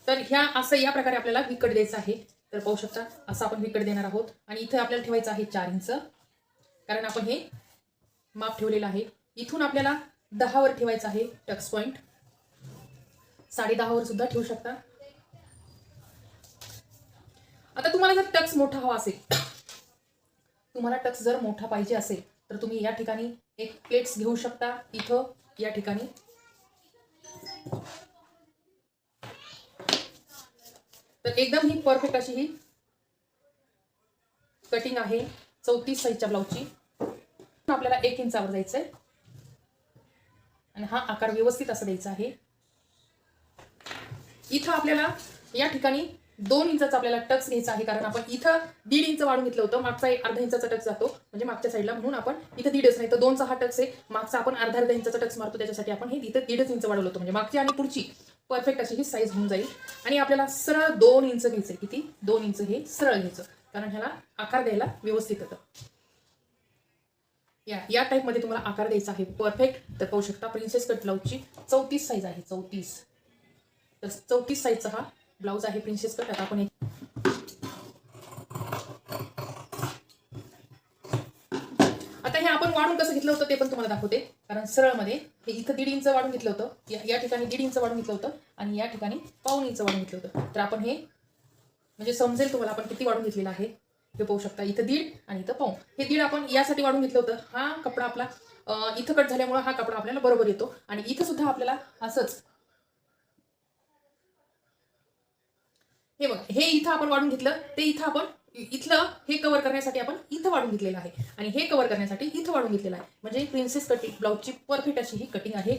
तर ह्या असं या प्रकारे आपल्याला विकट द्यायचं आहे. तर पाहू शकता असं आपण विकट देणार आहोत. आणि इथं आपल्याला ठेवायचं आहे 4 इंच, कारण आपण हे माप ठेवलेलं आहे. इथून आपल्याला 10 वर ठेवायचं आहे टक्स पॉइंट. 10.5 वर सुद्धा ठेवू शकता. आता तुम्हाला जर टक्स मोठा हवा असेल, तुम्हाला टक्स जर मोठा पाहिजे असेल तर तुम्ही या ठिकाणी एक प्लेट्स घेऊ शकता. इथं या ठिकाणी तर एकदम ही परफेक्ट अशी ही कटिंग आहे 34 साईजच्या ब्लाऊजची. आपल्याला 1 इंचावर जायचंय आणि हा आकार व्यवस्थित असा द्यायचा आहे. इथं आपल्याला या ठिकाणी 2 इंचाचा आपल्याला टक्स घ्यायचा आहे, कारण आपण इथं 1.5 इंच वाढून घेतलं होतं. मागचा एक अर्धा इंचाचा टक्स जातो म्हणजे मागच्या साईडला, म्हणून आपण इथं 1.5 नाही तर 2चा हा टक्स आहे. मागचा आपण अर्धा इंचाचा टक्स मारतो, त्याच्यासाठी आपण हे इथं 1.5 इंच वाढवलं होतं. म्हणजे मागची आणि पुढची परफेक्ट अशी ही साईज होऊन जाईल. आणि आपल्याला सरळ 2 इंच घ्यायचं. किती? 2 इंच हे सरळ घ्यायचं, कारण ह्याला आकार द्यायला व्यवस्थित येतं. या टाईपमध्ये तुम्हाला आकार द्यायचा आहे परफेक्ट. तर पाहू शकता प्रिन्सेस कट ब्लाऊजची 34 साईज आहे. 34 तर 34 साईजचा हा ब्लाऊज आहे प्रिन्सेस कट. आता आपण आता हे आपण वाढून कसं घेतलं होतं ते पण तुम्हाला दाखवते. कारण सरळमध्ये हे इथं 1.5 इंच वाढून घेतलं होतं, या ठिकाणी 1.5 इंच वाढून घेतलं होतं आणि या ठिकाणी 1.25 इंच वाढून घेतलं होतं. तर आपण हे म्हणजे समजेल तुम्हाला आपण किती वाढून घेतलेलं आहे. हे पाहू शकता इथं 1.5 आणि इथं 1.25. हे 1.5 आपण यासाठी वाढून घेतलं होतं. हा कपडा आपला इथं कट झाल्यामुळे हा कपडा आपल्याला बरोबर येतो. आणि इथं सुद्धा आपल्याला असंच हे बघा, हे इथं आपण वाढून घेतलं, ते इथं आपण इथलं हे कव्हर करण्यासाठी आपण इथं वाढून घेतलेलं आहे आणि हे कव्हर करण्यासाठी इथं वाढून घेतलेलं आहे. म्हणजे प्रिन्सेस कटिंग ब्लाऊजची परफेक्ट अशी ही कटिंग आहे.